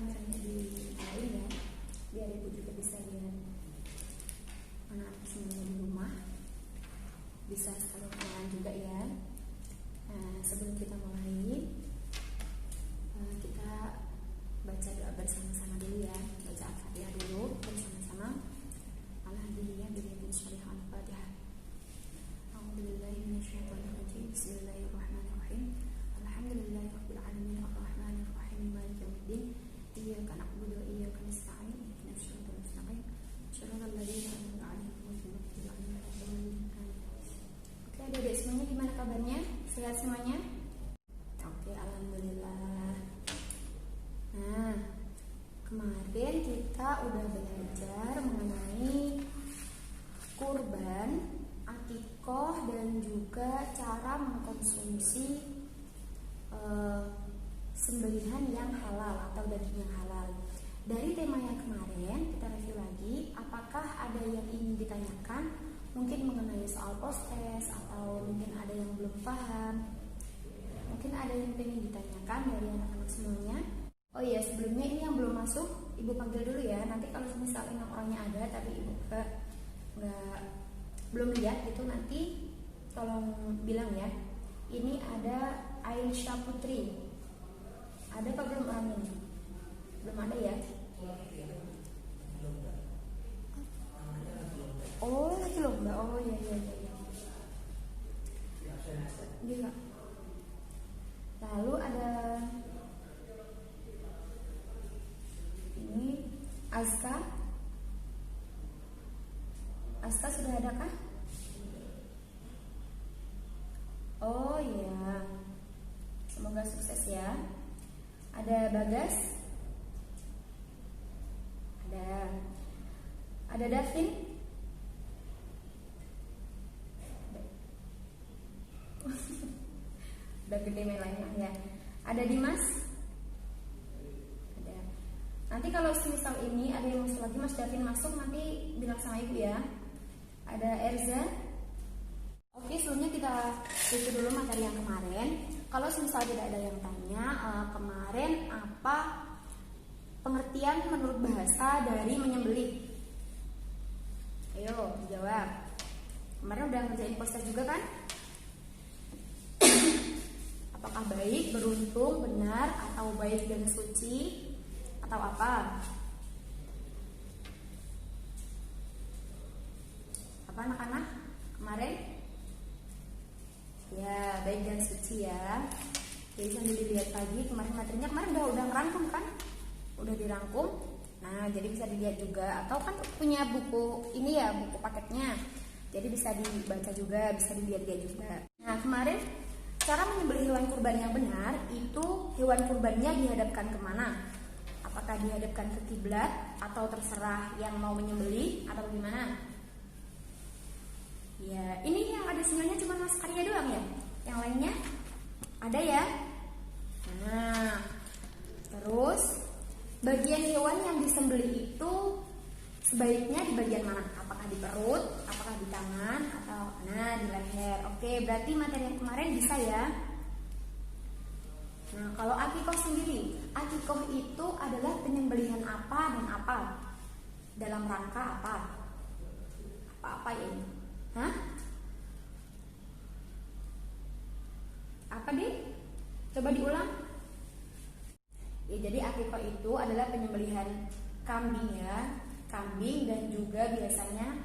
kameranya dinyalain ya, biar ibu juga bisa lihat anak semuanya di rumah, bisa sekalian kenalan juga ya. Nah, sebelum kita mulai, kita baca doa bersama-sama dulu ya, baca Al-Fatihah dulu bersama-sama. Alhamdulillah billahi syarihah Al-Fatihah. A'udzubillahi minasyaitonirrajim. Bismillahirrahmanirrahim. Alhamdulillahirabbil alamin arrahmanir rahim maliki yaumiddin. Iyyaka na'budu wa iyyaka nasta'in. Ihdinas siratal mustaqim. Shiratal ladzina an'amta 'alaihim ghairil maghdubi 'alaihim waladdallin. Oke, adik-adik semuanya gimana kabarnya? Sehat semuanya? Oke, alhamdulillah. Nah, kemarin kita udah belajar mengenai kurban, akikoh, dan juga cara mengkonsumsi sembelihan yang halal atau daging yang halal. Dari tema yang kemarin kita review lagi, apakah ada yang ingin ditanyakan? Mungkin mengenai soal postes atau mungkin ada yang belum paham. Mungkin ada yang ingin ditanyakan dari anak-anak semuanya. Oh iya, sebelumnya ini yang belum masuk, ibu panggil dulu ya. Nanti kalau misalnya orangnya ada tapi ibu belum lihat gitu, nanti tolong bilang ya. Ini ada Aisyah Putri. Ada apa belum orangnya? Belum ada ya? Oh, lagi lomba. Oh iya. Gila. Lalu ada ini Azka. Azka sudah adakah? Oh iya. Semoga sukses ya. Ada Bagas. Ada Davin. Udah gede main lainnya ya. Ada Dimas. Ada. Nanti kalau semisal ini ada yang masuk lagi, Mas Davin masuk, nanti bilang sama ibu ya. Ada Erza. Oke, sebelumnya kita review dulu materi yang kemarin. Kalau semisal tidak ada yang tanya, kemarin apa pengertian menurut bahasa dari menyembelih? Ayo jawab. Kemarin udah ngerjain poster juga kan? Apakah baik, beruntung, benar, atau baik dan suci, atau apa? Apa anak-anak kemarin? Ya, baik dan suci ya. Jadi sambil dilihat lagi kemarin materinya, kemarin udah ngerangkum kan? Udah dirangkum. Nah, jadi bisa dilihat juga. Atau kan punya buku ini ya, buku paketnya. Jadi bisa dibaca juga, bisa dilihat-lihat juga. Nah, kemarin cara menyembelih hewan kurban yang benar itu hewan kurbannya dihadapkan kemana? Apakah dihadapkan ke kiblat atau terserah yang mau menyembelih atau gimana? Ya, ini yang ada sinyalnya cuma Mas Arya doang ya? Yang lainnya ada ya? Nah, terus bagian hewan yang disembelih itu sebaiknya di bagian mana? Apakah di perut, apakah di tangan, atau di leher? Oke, berarti materi yang kemarin bisa ya. Nah, kalau akikoh sendiri, akikoh itu adalah penyembelihan apa dan apa? Dalam rangka apa? Apa ya ini? Hah? Apa deh? Coba diulang. Ya, jadi akikoh itu adalah penyembelihan kambing ya, kambing, dan juga biasanya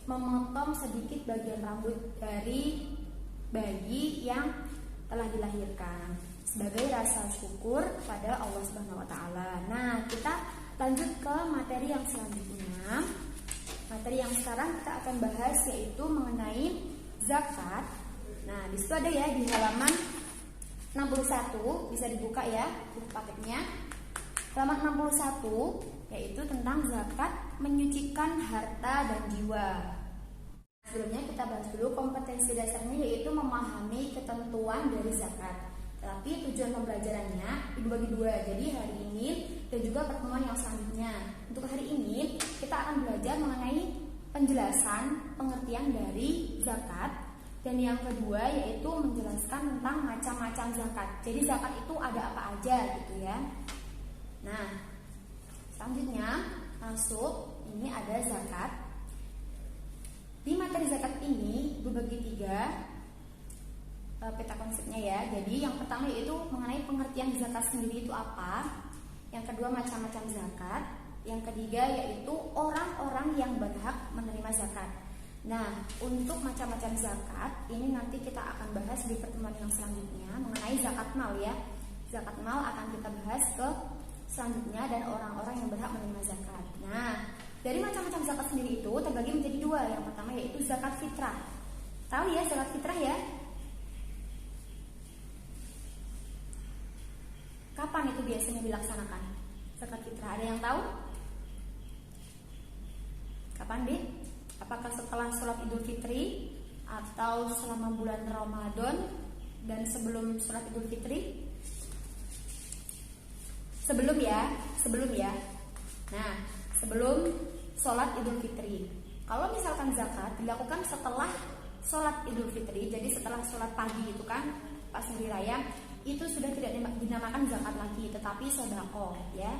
memotong sedikit bagian rambut dari bayi yang telah dilahirkan sebagai rasa syukur pada Allah Subhanahu wa taala. Nah, kita lanjut ke materi yang selanjutnya. Materi yang sekarang kita akan bahas yaitu mengenai zakat. Nah, di situ ada ya di halaman 61, bisa dibuka ya buku paketnya. Halaman 61 yaitu tentang zakat menyucikan harta dan jiwa. Sebelumnya kita bahas dulu kompetensi dasarnya yaitu memahami ketentuan dari zakat. Tapi tujuan pembelajarannya dibagi dua. Jadi hari ini dan juga pertemuan yang selanjutnya. Untuk hari ini kita akan belajar mengenai penjelasan pengertian dari zakat, dan yang kedua yaitu menjelaskan tentang macam-macam zakat. Jadi zakat itu ada apa aja gitu ya. Nah, Selanjutnya masuk ini ada zakat. Di materi zakat ini dibagi 3 peta konsepnya ya. Jadi yang pertama yaitu mengenai pengertian zakat sendiri itu apa. Yang kedua macam-macam zakat. Yang ketiga yaitu orang-orang yang berhak menerima zakat. Nah, untuk macam-macam zakat ini nanti kita akan bahas di pertemuan yang selanjutnya mengenai zakat mal ya. Zakat mal akan kita bahas ke selanjutnya dan orang-orang yang berhak menerima zakat. Nah, dari macam-macam zakat sendiri itu terbagi menjadi 2. Yang pertama yaitu zakat fitrah. Tahu ya zakat fitrah ya? Kapan itu biasanya dilaksanakan? Zakat fitrah ada yang tahu? Kapan, Dek? Apakah setelah sholat Idul Fitri atau selama bulan Ramadan dan sebelum sholat Idul Fitri? Sebelum ya. Nah, sebelum sholat Idul Fitri. Kalau misalkan zakat dilakukan setelah sholat Idul Fitri, jadi setelah sholat pagi itu kan, pas hari raya, itu sudah tidak dinamakan zakat lagi, tetapi sedekah ya,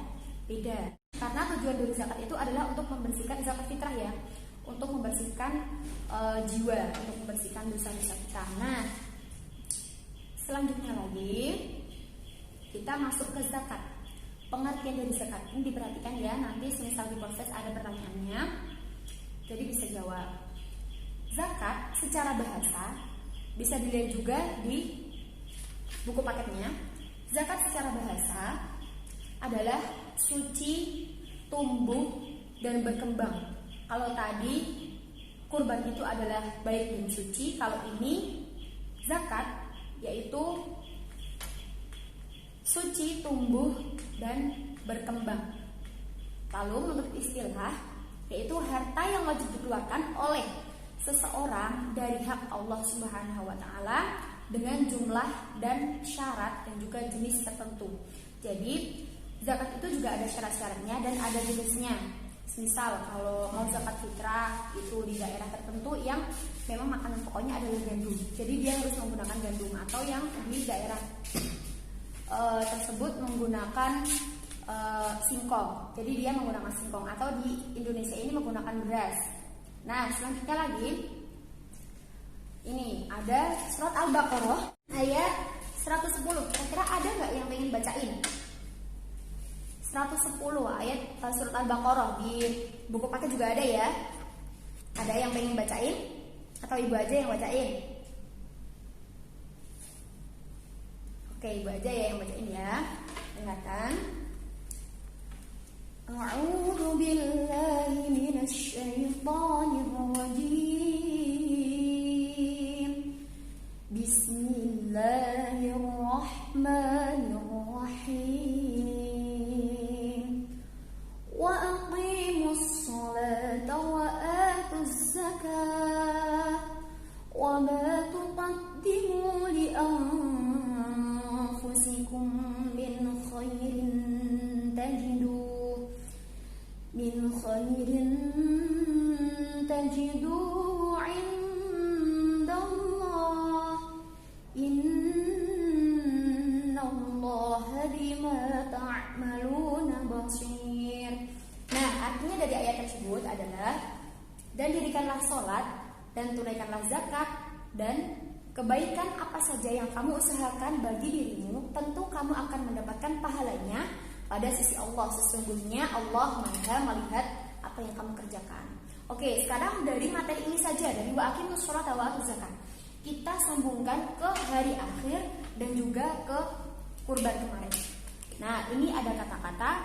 beda. Karena tujuan dari zakat itu adalah untuk membersihkan zakat fitrah ya, untuk membersihkan jiwa, untuk membersihkan dosa-dosa kita. Nah, selanjutnya lagi kita masuk ke zakat. Pengertian dari zakat ini diperhatikan ya, nanti semisal di proses ada pertanyaannya, jadi bisa jawab. Zakat secara bahasa bisa dilihat juga di buku paketnya. Zakat secara bahasa adalah suci, tumbuh, dan berkembang. Kalau tadi kurban itu adalah baik dan suci, kalau ini zakat yaitu suci, tumbuh, dan berkembang. Lalu menurut istilah yaitu harta yang wajib dikeluarkan oleh seseorang dari hak Allah Subhanahu wa taala dengan jumlah dan syarat dan juga jenis tertentu. Jadi zakat itu juga ada syarat-syaratnya dan ada jenisnya. Misal kalau mau zakat fitrah itu di daerah tertentu yang memang makanan pokoknya adalah gandum, jadi dia harus menggunakan gandum, atau yang di daerah tersebut menggunakan singkong, jadi dia menggunakan singkong, atau di Indonesia ini menggunakan beras. Nah, selanjutnya lagi ini ada surat Al-Baqarah ayat 110. Kira-kira ada nggak yang pengen bacain? 110 ayat surat Al-Baqarah, di buku paket juga ada ya. Ada yang pengen bacain? Atau ibu aja yang bacain? Oke, ibu aja ya yang bacain ya. Ingatan. A'udzu billahi minasy syaithanir rajim. Bismillahirrahmanirrahim. Wa aqimus sholata wa atuz zakah wa ma tuqaddimu li anfusikum min khairin tajiduhu 'indallah innallaha bima ta'maluna basir. Nah, artinya dari ayat tersebut adalah, dan dirikanlah sholat dan tunaikanlah zakat, dan kebaikan apa saja yang kamu usahakan bagi dirimu, tentu kamu akan mendapatkan pahalanya pada sisi Allah. Sesungguhnya Allah Maha melihat apa yang kamu kerjakan. Oke, sekarang dari materi ini saja, dari wa aqimus sholata wa atuz zakat, kita sambungkan ke hari akhir dan juga ke kurban kemarin. Nah, ini ada kata-kata,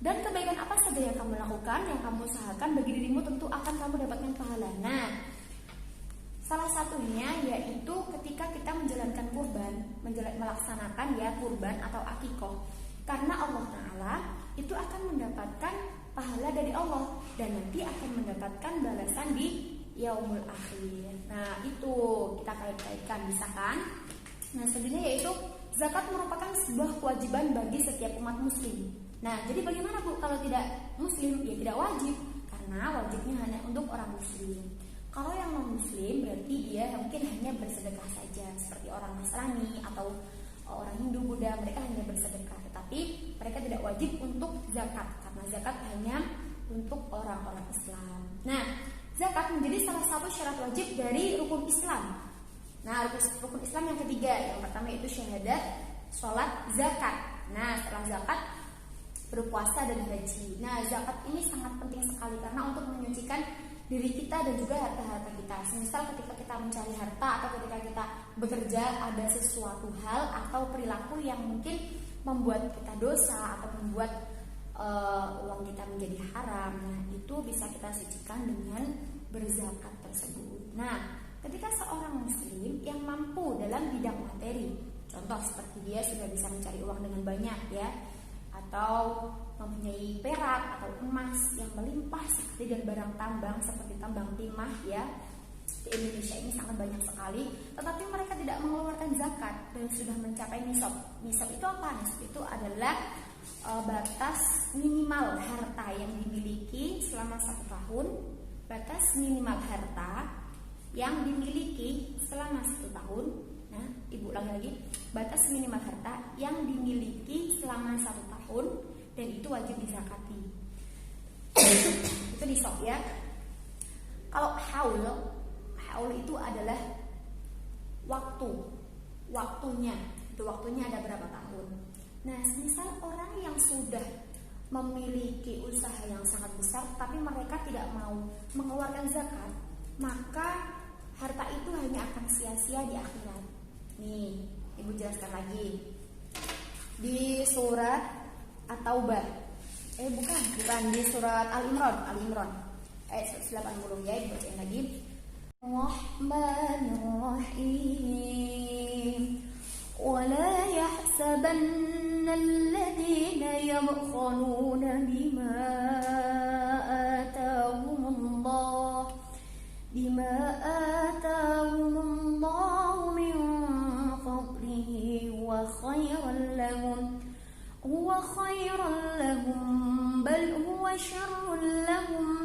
dan kebaikan apa saja yang kamu lakukan, yang kamu usahakan bagi dirimu, tentu akan kamu dapatkan pahala. Nah, salah satunya yaitu ketika kita menjalankan kurban, melaksanakan ya kurban atau akikoh, karena Allah Ta'ala itu akan mendapatkan pahala dari Allah dan nanti akan mendapatkan balasan di yaumul akhir. Nah, itu kita kait-kaitkan, bisa kan? Nah, sebenarnya yaitu zakat merupakan sebuah kewajiban bagi setiap umat muslim. Nah, jadi bagaimana Bu kalau tidak muslim? Ya tidak wajib, karena wajibnya hanya untuk orang muslim. Kalau yang non muslim berarti dia mungkin hanya bersedekah saja, seperti orang Nasrani atau orang Hindu, Buddha, mereka hanya bersedekah, tetapi mereka tidak wajib untuk zakat, karena zakat hanya untuk orang-orang Islam. Nah, zakat menjadi salah satu syarat wajib dari rukun Islam. Nah, rukun Islam yang ketiga, yang pertama itu syahadat, sholat, zakat. Nah, setelah zakat berpuasa dan haji. Nah, zakat ini sangat penting sekali karena untuk menyucikan diri kita dan juga harta-harta kita. Misal ketika kita mencari harta atau ketika kita bekerja ada sesuatu hal atau perilaku yang mungkin membuat kita dosa atau membuat uang kita menjadi haram. Nah, itu bisa kita sucikan dengan berzakat tersebut. Nah, ketika seorang muslim yang mampu dalam bidang materi, contoh seperti dia sudah bisa mencari uang dengan banyak ya, atau mempunyai perak atau emas yang melimpah seperti dan barang tambang seperti tambang timah ya, di Indonesia ini sangat banyak sekali, tetapi mereka tidak mengeluarkan zakat dan sudah mencapai nisab. Nisab itu apa? Nisab itu adalah batas minimal harta yang dimiliki selama 1 tahun. Batas minimal harta yang dimiliki selama 1 tahun. Nah, ibu ulangi lagi, batas minimal harta yang dimiliki selama 1 tahun dan itu wajib dizakati. Itu nisab ya. Kalau haul itu adalah waktunya. Itu waktunya ada berapa tahun. Nah, misal orang yang sudah memiliki usaha yang sangat besar tapi mereka tidak mau mengeluarkan zakat, maka harta itu hanya akan sia-sia di akhirat. Nih, ibu jelaskan lagi. Di surat At-Taubah. Bukan di surat Al-Imran. Ayat 180 ya, ibu bacain lagi. Rahmanirrahim. ولا يحسبن الذين يبخلون بما آتاهم الله من فضله هو خيرا لهم بل هو شر لهم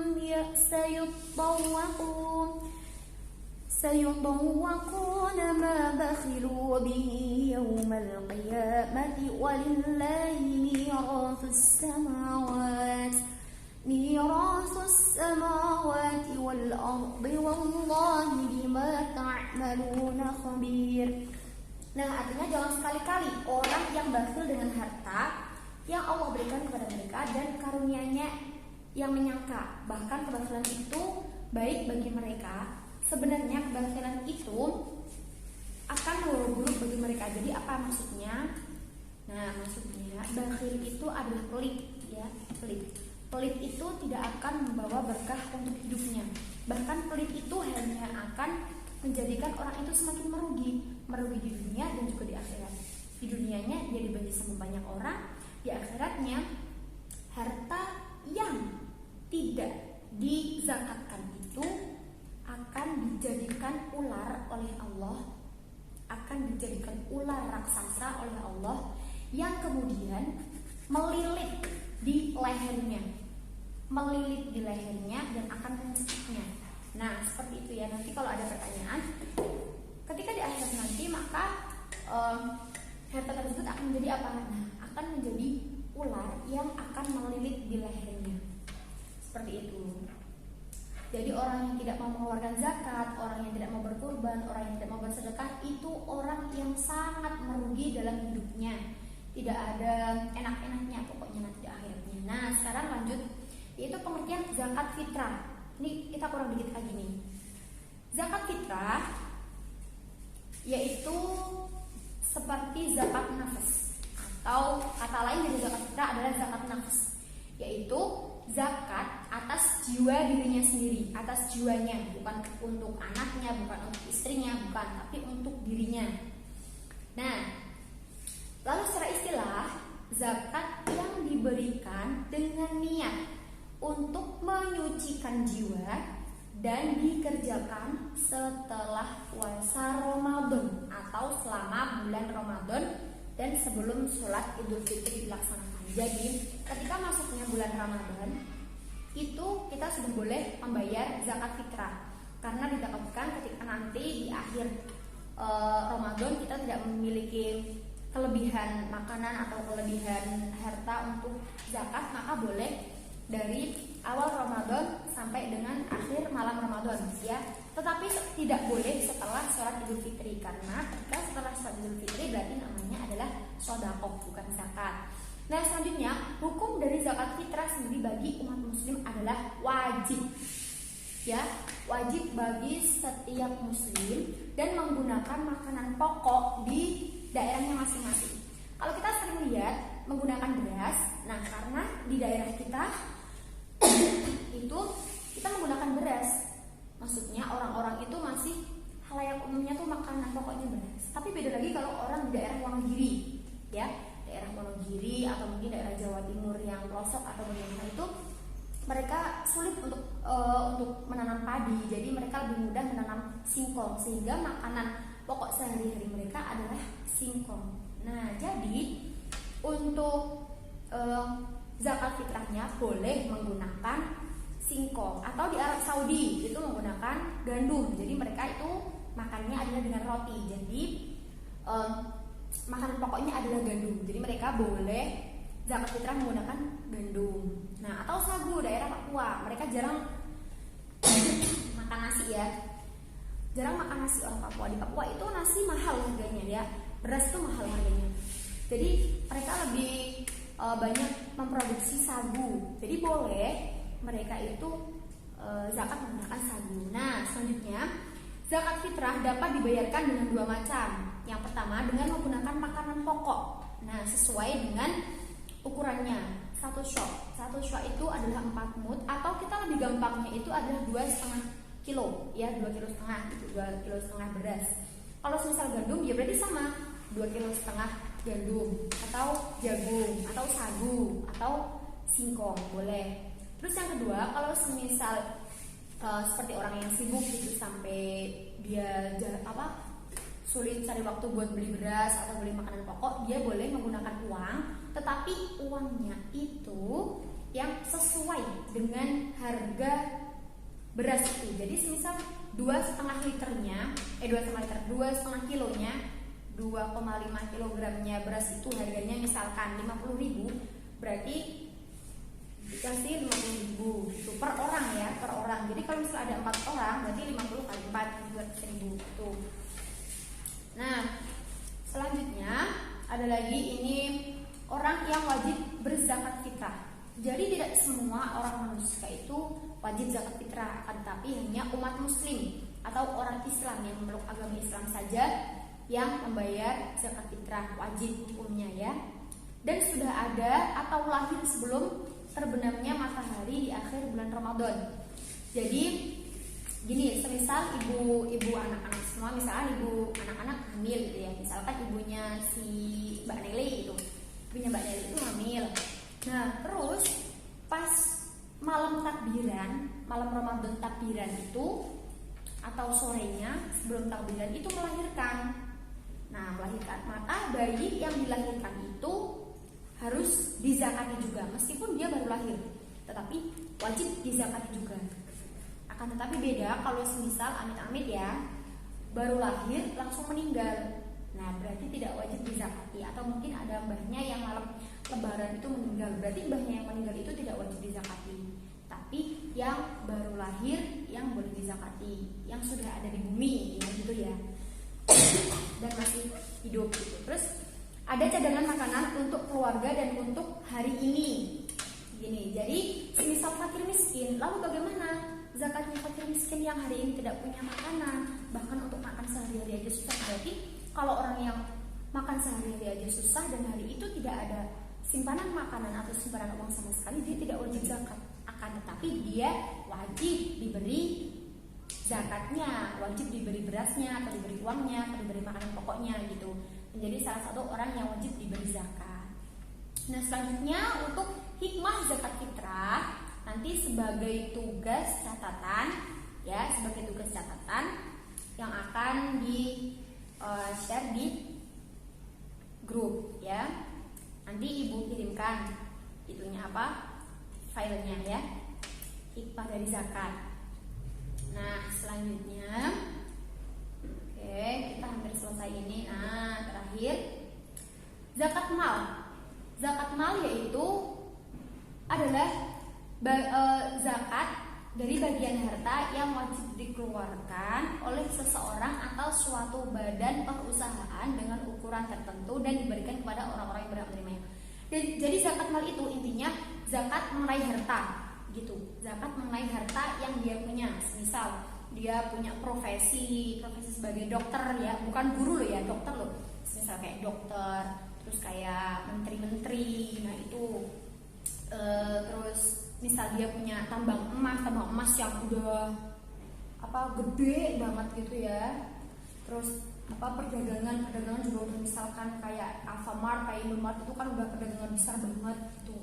سيطوقون ما بخلوا به يوم القيامة ولله ميراث السماوات والأرض والله بما تعملون خبير. Nah, artinya jangan sekali-kali orang yang bakhil dengan harta yang Allah berikan kepada mereka dan karunia-Nya yang menyangka bahkan kebakhilan itu baik bagi mereka. Sebenarnya kebakhilan itu akan buruk bagi mereka. Jadi apa maksudnya? Nah, maksudnya bakhil itu adalah pelit ya, pelit. Pelit itu tidak akan membawa berkah untuk hidupnya. Bahkan pelit itu hanya akan menjadikan orang itu semakin merugi di dunia dan juga di akhirat. Di dunianya dia dibenci sama banyak orang, di akhiratnya harta yang tidak dizakatkan itu akan dijadikan ular oleh Allah, akan dijadikan ular raksasa oleh Allah yang kemudian melilit di lehernya dan akan mencekiknya. Nah, seperti itu ya. Nanti kalau ada pertanyaan, ketika di akhirat nanti maka harta tersebut akan menjadi apa? Nah, akan menjadi ular yang akan melilit di lehernya. Seperti itu. Jadi orang yang tidak mau mengeluarkan zakat, orang yang tidak mau berkurban, orang yang tidak mau bersedekah, itu orang yang sangat merugi dalam hidupnya. Tidak ada enak-enaknya pokoknya nanti di akhirnya. Nah, sekarang lanjut, yaitu pengertian zakat fitrah. Ini kita kurang dikit lagi nih. Zakat fitrah yaitu seperti zakat nafs, atau kata lain dari zakat fitrah adalah zakat nafs, yaitu zakat atas jiwa dirinya sendiri, atas jiwanya, bukan untuk anaknya, bukan untuk istrinya, bukan, tapi untuk dirinya. Nah, lalu secara istilah, zakat yang diberikan dengan niat untuk menyucikan jiwa dan dikerjakan setelah puasa Ramadan atau selama bulan Ramadan dan sebelum sholat Idul Fitri dilaksanakan. Jadi ketika masuknya bulan Ramadan itu kita sudah boleh membayar zakat fitrah, karena ditakutkan ketika nanti di akhir Ramadan kita tidak memiliki kelebihan makanan atau kelebihan harta untuk zakat, maka boleh dari awal Ramadan sampai dengan akhir malam Ramadan ya. Tetapi tidak boleh setelah sholat Idul Fitri, karena ketika setelah sholat Idul Fitri berarti namanya adalah sedekah bukan zakat. Nah, selanjutnya hukum dari zakat fitrah sendiri bagi umat muslim adalah wajib. Ya, wajib bagi setiap muslim dan menggunakan makanan pokok di daerahnya masing-masing. Kalau kita sering lihat menggunakan beras, nah karena di daerah kita itu kita menggunakan beras. Maksudnya orang-orang itu masih halayak umumnya tuh makanan pokoknya beras. Tapi beda lagi kalau orang di daerah Wonogiri, ya, daerah Wonogiri atau mungkin daerah Jawa Timur yang pelosok atau bagaimana itu mereka sulit untuk menanam padi. Jadi mereka lebih mudah menanam singkong sehingga makanan pokok sehari-hari mereka adalah singkong. Nah, jadi untuk zakat fitrahnya boleh menggunakan singkong, atau di Arab Saudi itu menggunakan gandum. Jadi mereka itu makannya adalah dengan roti. Jadi makanan pokoknya adalah gandum. Jadi mereka boleh zakat fitrah menggunakan gandum. Nah, atau sagu daerah Papua, mereka jarang makan nasi ya. Jarang makan nasi orang Papua. Di Papua itu nasi mahal harganya ya. Beras itu mahal harganya. Jadi mereka lebih banyak memproduksi sagu. Jadi boleh mereka itu zakat menggunakan sagu. Nah, selanjutnya zakat fitrah dapat dibayarkan dengan dua macam. Yang pertama dengan menggunakan makanan pokok. Nah, sesuai dengan ukurannya. Satu syok itu adalah 4 mud, atau kita lebih gampangnya itu adalah 2,5 kilo ya, 2,5 kilo gitu, 2,5 kilo beras. Kalau semisal gandum ya berarti sama 2,5 kilo gandum, atau jagung, atau sagu, atau singkong boleh. Terus yang kedua, kalau semisal seperti orang yang sibuk gitu sampai dia sulit cari waktu buat beli beras atau beli makanan pokok, dia boleh menggunakan uang, tetapi uangnya itu yang sesuai dengan harga beras itu. Jadi semisal 2,5 liternya, 2,5 kilonya, 2,5 kilogramnya beras itu harganya misalkan 50.000, berarti dikasih 50.000 itu per orang ya, per orang. Jadi kalau misalnya ada 4 orang berarti 50 kali 4 200.000 itu. Nah, selanjutnya ada lagi ini orang yang wajib berzakat fitrah. Jadi tidak semua orang manusia itu wajib zakat fitrah, tetapi hanya umat muslim atau orang Islam yang memeluk agama Islam saja yang membayar zakat fitrah, wajib hukumnya ya. Dan sudah ada atau lahir sebelum terbenamnya matahari di akhir bulan Ramadan. Jadi gini, semisal ibu anak-anak semua, misalnya ibu anak-anak hamil gitu ya, misalkan ibunya si Mbak Nele itu, ibunya Mbak Nele itu hamil. Nah, terus pas malam takbiran, malam Ramadan takbiran itu atau sorenya sebelum takbiran itu melahirkan. Nah, melahirkan, maka bayi yang dilahirkan itu harus dizakati juga, meskipun dia baru lahir, tetapi wajib dizakati juga. Akan tetapi beda kalau semisal amit-amit ya, baru lahir langsung meninggal. Nah, berarti tidak wajib dizakati. Atau mungkin ada mbahnya yang malam lebaran itu meninggal, berarti mbahnya yang meninggal itu tidak wajib dizakati. Tapi yang baru lahir yang boleh dizakati, yang sudah ada di bumi ya, gitu ya, dan masih hidup gitu. Terus ada cadangan makanan untuk keluarga dan untuk hari ini. Gini, jadi semisal fakir miskin, lalu bagaimana zakatnya fakir miskin yang hari ini tidak punya makanan, bahkan untuk makan sehari-hari aja susah? Berarti kalau orang yang makan sehari-hari aja susah dan hari itu tidak ada simpanan makanan atau simpanan uang sama sekali, dia tidak wajib zakat. Akan tetapi dia wajib diberi zakatnya, wajib diberi berasnya, atau diberi uangnya, atau diberi makanan pokoknya gitu. Menjadi salah satu orang yang wajib diberi zakat. Nah, selanjutnya untuk hikmah zakat fitrah nanti sebagai tugas catatan ya, sebagai tugas catatan yang akan di share di grup ya. Nanti ibu kirimkan itunya apa, filenya ya, hikmah dari zakat. Nah, selanjutnya oke, kita hampir selesai ini. Nah, terakhir zakat mal. Zakat mal yaitu adalah zakat dari bagian harta yang wajib dikeluarkan oleh seseorang atau suatu badan perusahaan dengan ukuran tertentu dan diberikan kepada orang-orang yang berhak menerimanya. Jadi zakat mal itu intinya zakat mengenai harta gitu. Zakat mengenai harta yang dia punya. Misal dia punya profesi sebagai dokter ya, bukan guru loh ya, dokter loh. Misal kayak dokter, terus kayak menteri-menteri. Nah, itu terus misal dia punya tambang emas yang udah gede banget gitu ya. Terus perdagangan juga udah, misalkan kayak Alfamart, kayak Indomart itu kan udah perdagangan besar banget gitu.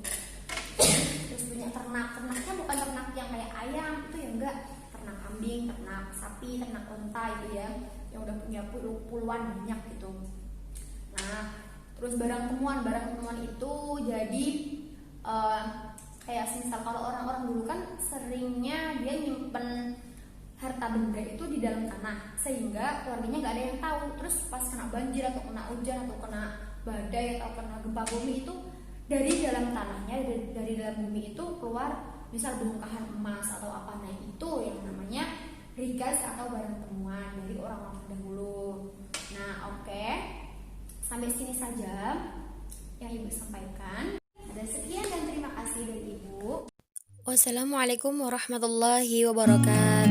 Terus punya ternaknya bukan ternak yang kayak ayam itu ya, enggak, ternak kambing, ternak sapi, ternak unta itu ya, yang udah punya puluhan banyak gitu. Nah, terus barang temuan itu jadi kayak misal kalau orang-orang dulu kan seringnya dia nyimpen harta benda itu di dalam tanah sehingga keluarganya nggak ada yang tahu. Terus pas kena banjir atau kena hujan atau kena badai atau kena gempa bumi itu dari dalam tanahnya, dari dalam bumi itu keluar misal bongkahan emas atau apa. Nah, itu yang namanya rikas atau barang temuan dari orang-orang dahulu. Nah, oke. Sampai sini saja yang Ibu sampaikan. Ada sekian dan terima kasih dari Ibu. Wassalamualaikum warahmatullahi wabarakatuh.